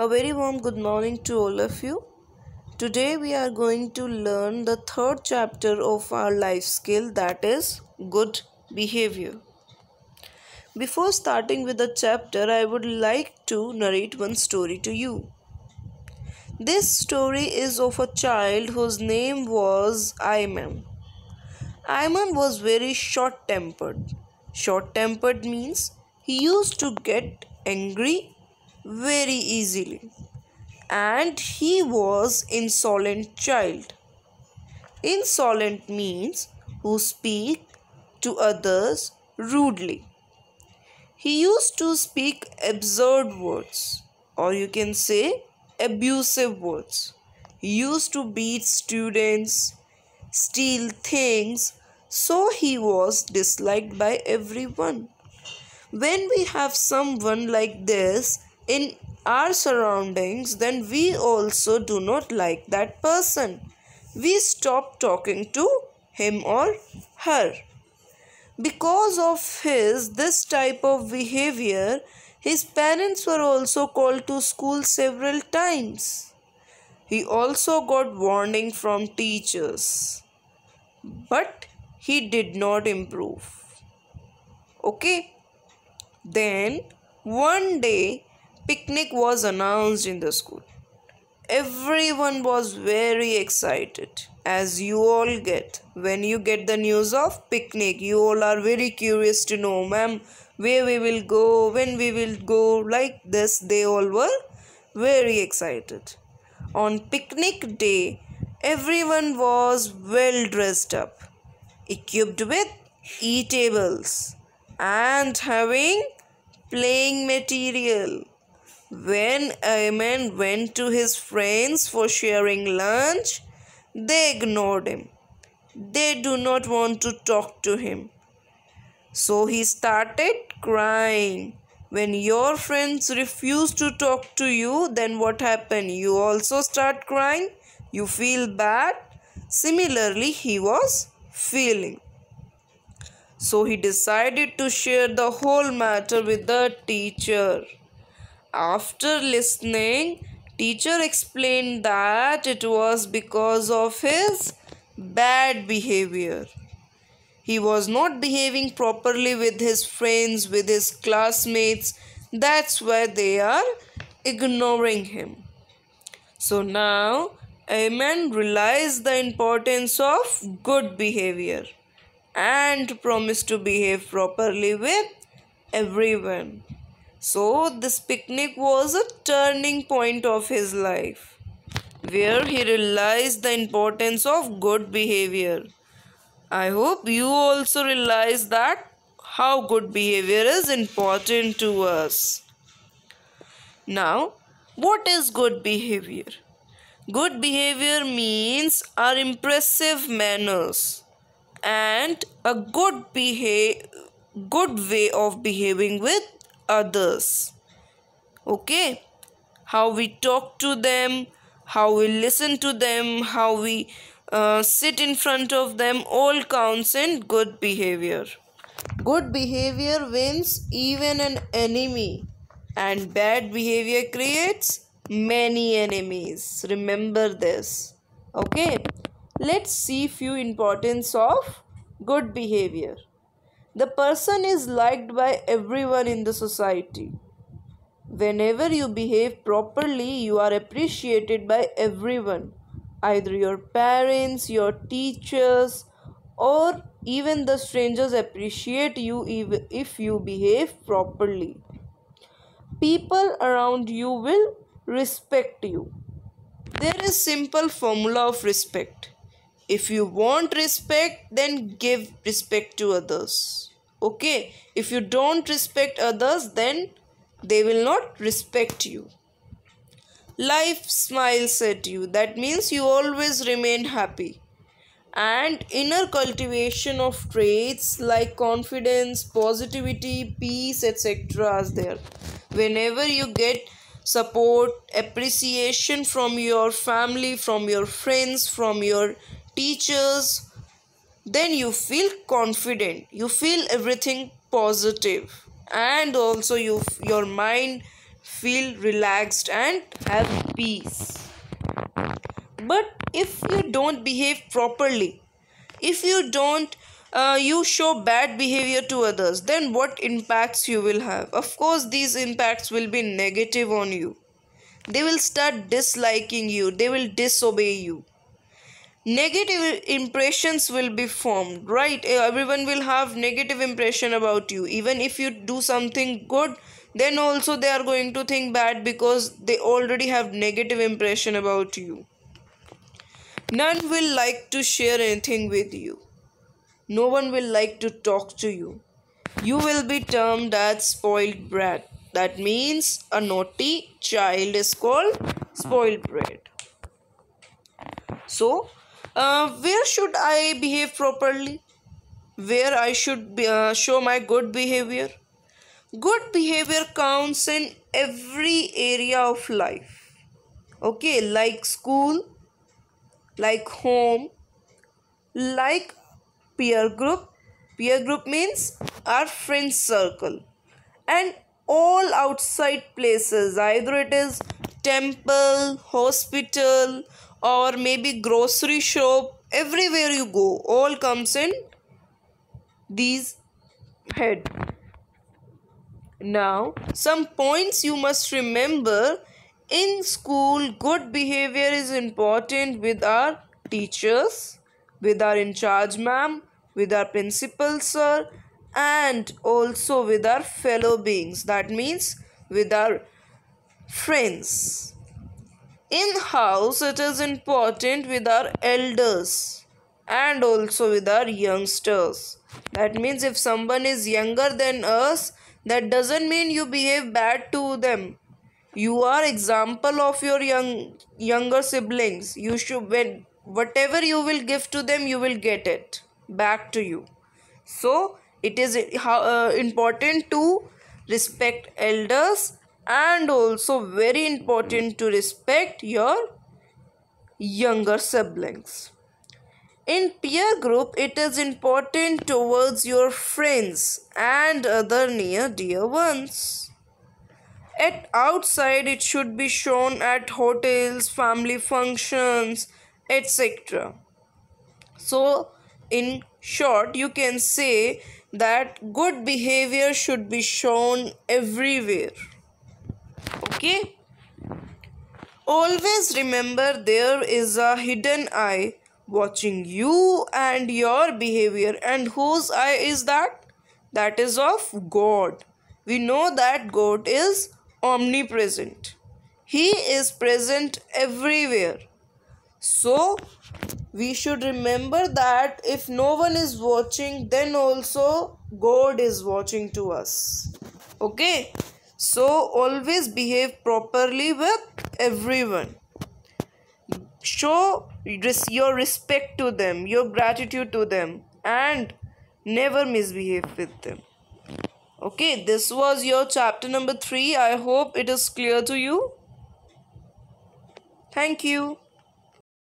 A very warm good morning to all of you. Today we are going to learn the third chapter of our life skill, that is good behavior. Before starting with the chapter, I would like to narrate one story to you. This story is of a child whose name was Ayman. Ayman was very short-tempered. Short-tempered means he used to get angry very easily, and he was insolent child. Insolent means who speak to others rudely. He used to speak absurd words, or you can say abusive words. He used to beat students, steal things, so he was disliked by everyone. When we have someone like this in our surroundings, then we also do not like that person. We stop talking to him or her. Because of this type of behavior, his parents were also called to school several times. He also got warning from teachers, but he did not improve. Okay. Then one day picnic was announced in the school. Everyone was very excited, as you all get. When you get the news of picnic, you all are very curious to know, ma'am, where we will go, when we will go. Like this, they all were very excited. On picnic day, everyone was well dressed up, equipped with eatables and having playing material. When Ayman went to his friends for sharing lunch, they ignored him. They do not want to talk to him. So he started crying. When your friends refuse to talk to you, then what happened? You also start crying. You feel bad. Similarly, he was feeling. So he decided to share the whole matter with the teacher. After listening, teacher explained that it was because of his bad behavior. He was not behaving properly with his friends, with his classmates. That's why they are ignoring him. So now, Ayman realized the importance of good behavior and promised to behave properly with everyone. So this picnic was a turning point of his life, where he realized the importance of good behavior. I hope you also realize that how good behavior is important to us. Now, what is good behavior? Good behavior means our impressive manners and a good way of behaving with others. Okay, how we talk to them, how we listen to them, how we sit in front of them, all counts in good behavior. Good behavior wins even an enemy, and bad behavior creates many enemies. Remember this. Okay, let's see few importance of good behavior. The person is liked by everyone in the society. Whenever you behave properly, you are appreciated by everyone, either your parents, your teachers, or even the strangers appreciate you if you behave properly. People around you will respect you. There is simple formula of respect. If you want respect, then give respect to others. Okay? If you don't respect others, then they will not respect you. Life smiles at you. That means you always remain happy. And inner cultivation of traits like confidence, positivity, peace, etc. is there. Whenever you get support, appreciation from your family, from your friends, from your teachers, then you feel confident, you feel everything positive, and also your mind feel relaxed and have peace. But if you don't behave properly, if you don't you show bad behavior to others, then what impacts you will have? Of course, these impacts will be negative on you. They will start disliking you, they will disobey you. Negative impressions will be formed, right? Everyone will have negative impression about you. Even if you do something good, then also they are going to think bad because they already have negative impression about you. None will like to share anything with you. No one will like to talk to you. You will be termed as spoiled brat. That means a naughty child is called spoiled brat. So, where should I behave properly? Where I should show my good behavior? Good behavior counts in every area of life. Okay, like school, like home, like peer group. Peer group means our friend circle. And all outside places, either it is temple, hospital, or maybe grocery shop, everywhere you go, all comes in these head. Now, some points you must remember. In school, good behavior is important with our teachers, with our in charge ma'am, with our principal sir, and also with our fellow beings. That means with our friends. In house, it is important with our elders and also with our youngsters. That means if someone is younger than us, that doesn't mean you behave bad to them. You are example of your younger siblings. You should, when whatever you will give to them, you will get it back to you. So it is important to respect elders, and also very important to respect your younger siblings. In peer group, it is important towards your friends and other near dear ones. At outside, it should be shown at hotels, family functions, etc. So, in short, you can say that good behavior should be shown everywhere. Okay? Always remember there is a hidden eye watching you and your behavior. And whose eye is that? That is of God. We know that God is omnipresent. He is present everywhere. So, we should remember that if no one is watching, then also God is watching to us. Okay? So, always behave properly with everyone. Show your respect to them, your gratitude to them, and never misbehave with them. Okay, this was your chapter number 3. I hope it is clear to you. Thank you.